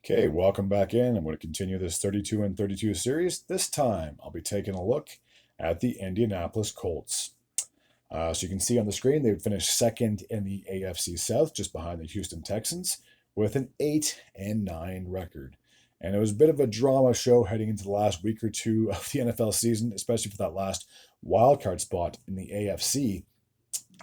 Okay, welcome back in. I'm going to continue this 32 and 32 series. This time, I'll be taking a look at the Indianapolis Colts. So you can see on the screen, they would finish second in the AFC South, just behind the Houston Texans, with an 8-9 record. And it was a bit of a drama show heading into the last week or two of the NFL season, especially for that last wild card spot in the AFC,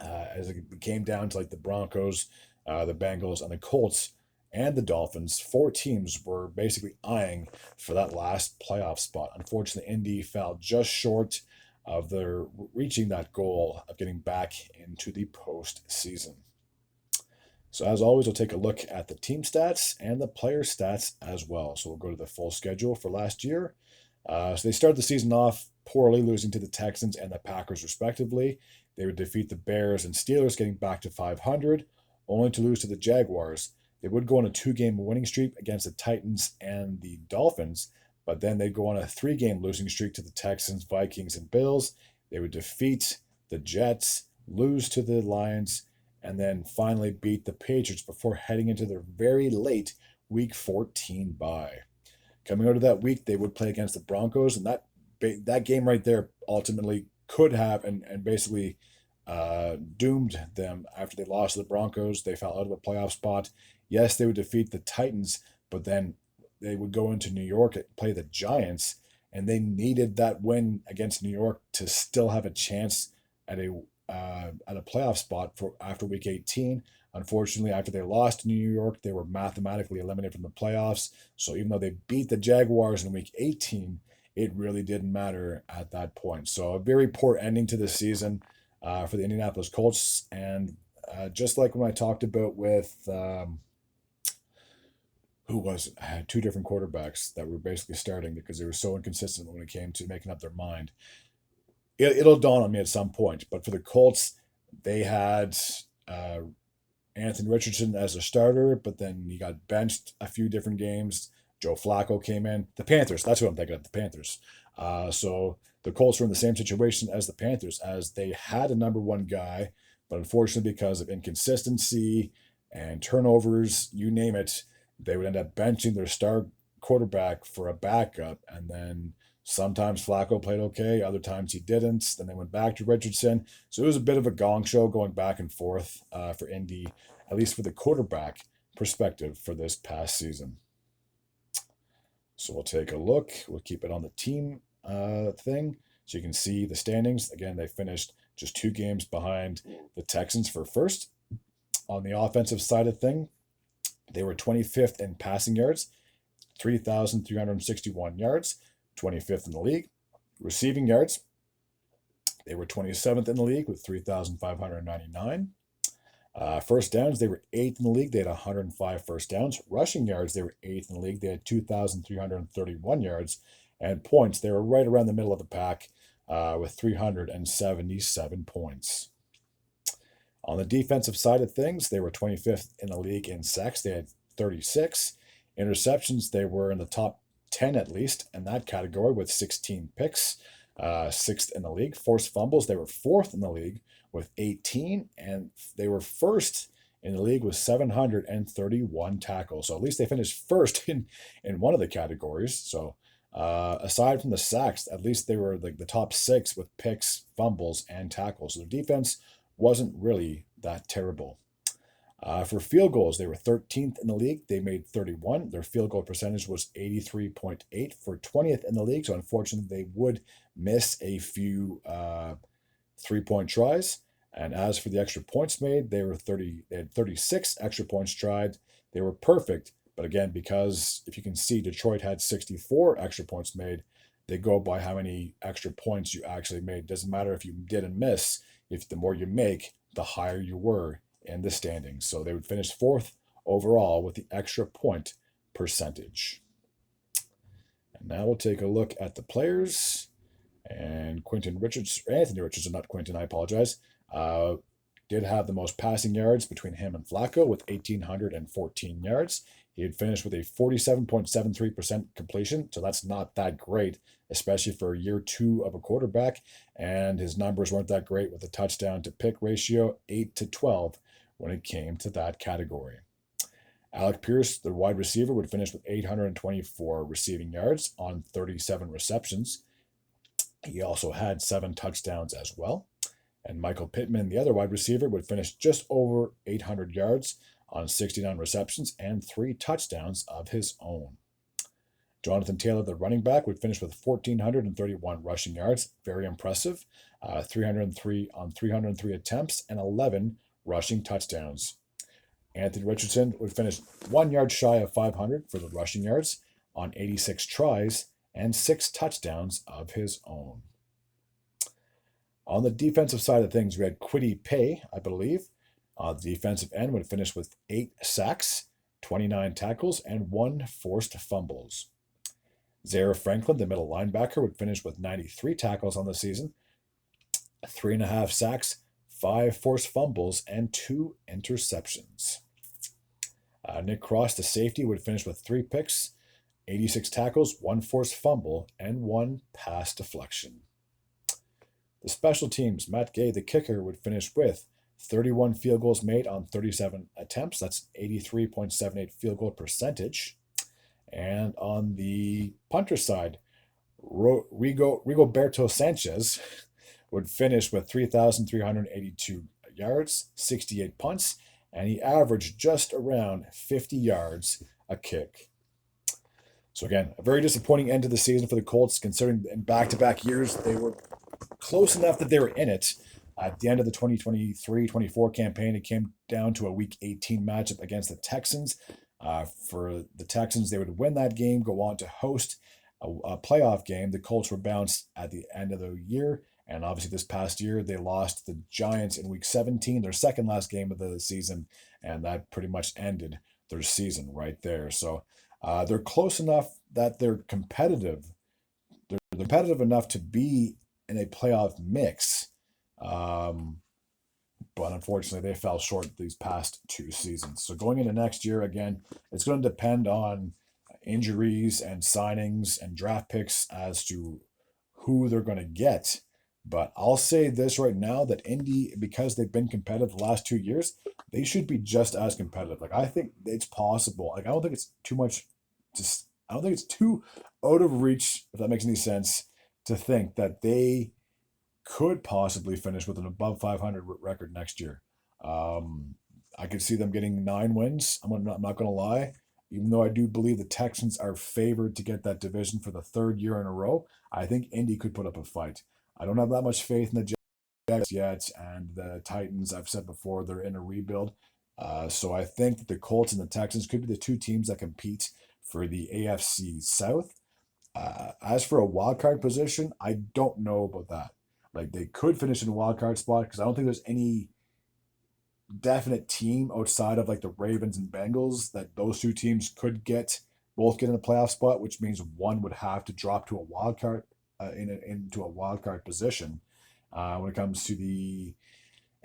as it came down to like the Broncos, the Bengals, and the Colts and the Dolphins. Four teams were basically eyeing for that last playoff spot. Unfortunately, Indy fell just short of their reaching that goal of getting back into the postseason. So as always, we'll take a look at the team stats and the player stats as well. So we'll go to the full schedule for last year. So they started the season off poorly, losing to the Texans and the Packers respectively. They would defeat the Bears and Steelers, getting back to 500, only to lose to the Jaguars. They would go on a two-game winning streak against the Titans and the Dolphins, but then they'd go on a three-game losing streak to the Texans, Vikings, and Bills. They would defeat the Jets, lose to the Lions, and then finally beat the Patriots before heading into their very late Week 14 bye. Coming out of that week, they would play against the Broncos, and that game right there ultimately could have and basically doomed them after they lost to the Broncos. They fell out of a playoff spot. Yes, they would defeat the Titans, but then they would go into New York and play the Giants, and they needed that win against New York to still have a chance at a playoff spot for after Week 18. Unfortunately, after they lost to New York, they were mathematically eliminated from the playoffs. So even though they beat the Jaguars in Week 18, it really didn't matter at that point. So a very poor ending to the season for the Indianapolis Colts. And just like when I talked about with who was it? I had two different quarterbacks that were basically starting because they were so inconsistent when it came to making up their mind. It'll dawn on me at some point. But for the Colts, they had uh, Anthony Richardson as a starter, but then he got benched a few different games. Joe Flacco came in. The Panthers, that's what I'm thinking of, the Panthers. So the Colts were in the same situation as the Panthers, as they had a number one guy, but unfortunately, because of inconsistency and turnovers, you name it, they would end up benching their star quarterback for a backup. And then sometimes Flacco played okay, other times he didn't. Then they went back to Richardson. So it was a bit of a gong show going back and forth for Indy, at least for the quarterback perspective for this past season. So we'll take a look. We'll keep it on the team thing. So you can see the standings. Again, they finished just two games behind the Texans for first. On the offensive side of thing, they were 25th in passing yards, 3,361 yards, 25th in the league. Receiving yards, they were 27th in the league with 3,599. First downs, they were 8th in the league. They had 105 first downs. Rushing yards, they were 8th in the league. They had 2,331 yards. And points, they were right around the middle of the pack with 377 points. On the defensive side of things, they were 25th in the league in sacks. They had 36. Interceptions, they were in the top 10 at least in that category with 16 picks, sixth in the league. Forced fumbles, they were fourth in the league with 18, and they were first in the league with 731 tackles. So at least they finished first in one of the categories. So aside from the sacks, at least they were like the top six with picks, fumbles, and tackles. So their defense wasn't really that terrible. For field goals, they were 13th in the league. They made 31. Their field goal percentage was 83.8 for 20th in the league. So unfortunately, they would miss a few three-point tries. And as for the extra points made, they had 36 extra points tried. They were perfect. But again, because if you can see, Detroit had 64 extra points made. They go by how many extra points you actually made. Doesn't matter if you did and miss. If the more you make, the higher you were in the standings. So they would finish fourth overall with the extra point percentage. And now we'll take a look at the players. And Anthony Richardson, not Quentin, I apologize, did have the most passing yards between him and Flacco with 1,814 yards. He had finished with a 47.73% completion, so that's not that great, especially for year two of a quarterback. And his numbers weren't that great with a touchdown to pick ratio 8 to 12 when it came to that category. Alec Pierce, the wide receiver, would finish with 824 receiving yards on 37 receptions. He also had 7 touchdowns as well. And Michael Pittman, the other wide receiver, would finish just over 800 yards on 69 receptions and 3 touchdowns of his own. Jonathan Taylor, the running back, would finish with 1,431 rushing yards. Very impressive. 303 on 303 attempts and 11 rushing touchdowns. Anthony Richardson would finish 1 yard shy of 500 for the rushing yards on 86 tries and 6 touchdowns of his own. On the defensive side of things, we had Kwity Paye, I believe. The defensive end would finish with 8 sacks, 29 tackles, and 1 forced fumbles. Zaire Franklin, the middle linebacker, would finish with 93 tackles on the season, 3.5 sacks, 5 forced fumbles, and 2 interceptions. Nick Cross, the safety, would finish with 3 picks, 86 tackles, 1 forced fumble, and 1 pass deflection. The special teams, Matt Gay, the kicker, would finish with 31 field goals made on 37 attempts. That's 83.78 field goal percentage. And on the punter side, Rigoberto Sanchez would finish with 3,382 yards, 68 punts, and he averaged just around 50 yards a kick. So again, a very disappointing end to the season for the Colts, considering in back-to-back years they were close enough that they were in it. At the end of the 2023-24 campaign, it came down to a Week 18 matchup against the Texans. For the Texans, they would win that game, go on to host a playoff game. The Colts were bounced at the end of the year, and obviously this past year they lost the Giants in Week 17, their second last game of the season, and that pretty much ended their season right there. So they're close enough that they're competitive. They're competitive enough to be in a playoff mix. But unfortunately, they fell short these past 2 seasons. So going into next year, again, it's going to depend on injuries and signings and draft picks as to who they're going to get. But I'll say this right now, that Indy, because they've been competitive the last 2 years, they should be just as competitive. Like, I think it's possible. Like, I don't think it's too much. I don't think it's too out of reach, if that makes any sense, to think that they could possibly finish with an above 500 record next year. I could see them getting 9 wins. I'm not going to lie. Even though I do believe the Texans are favored to get that division for the 3rd year in a row, I think Indy could put up a fight. I don't have that much faith in the Jets yet, and the Titans, I've said before, they're in a rebuild. So I think that the Colts and the Texans could be the 2 teams that compete for the AFC South. As for a wild card position, I don't know about that. Like, they could finish in a wild card spot because I don't think there's any definite team outside of like the Ravens and Bengals that those 2 teams could both get in a playoff spot, which means one would have to drop to a wild card into a wild card position. When it comes to the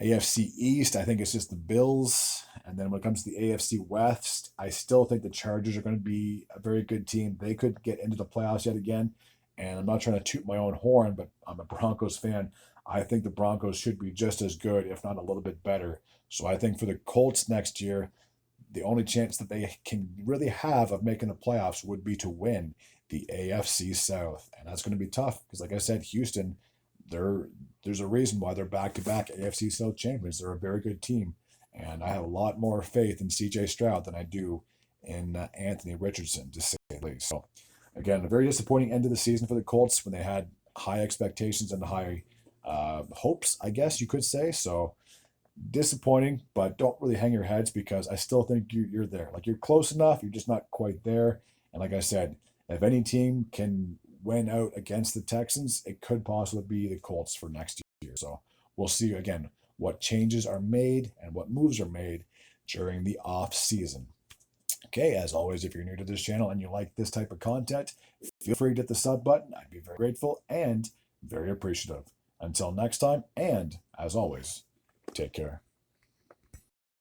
AFC East, I think it's just the Bills. And then when it comes to the AFC West, I still think the Chargers are going to be a very good team. They could get into the playoffs yet again. And I'm not trying to toot my own horn, but I'm a Broncos fan. I think the Broncos should be just as good, if not a little bit better. So I think for the Colts next year, the only chance that they can really have of making the playoffs would be to win the AFC South. And that's going to be tough because, like I said, Houston, there's a reason why they're back-to-back AFC South champions. They're a very good team. And I have a lot more faith in C.J. Stroud than I do in Anthony Richardson, to say the least. So, again, a very disappointing end of the season for the Colts when they had high expectations and high hopes, I guess you could say. So, disappointing, but don't really hang your heads because I still think you're there. Like, you're close enough, you're just not quite there. And like I said, if any team can win out against the Texans, it could possibly be the Colts for next year. So we'll see again what changes are made and what moves are made during the off season. Okay, as always, if you're new to this channel and you like this type of content, feel free to hit the sub button. I'd be very grateful and very appreciative. Until next time, and as always, take care.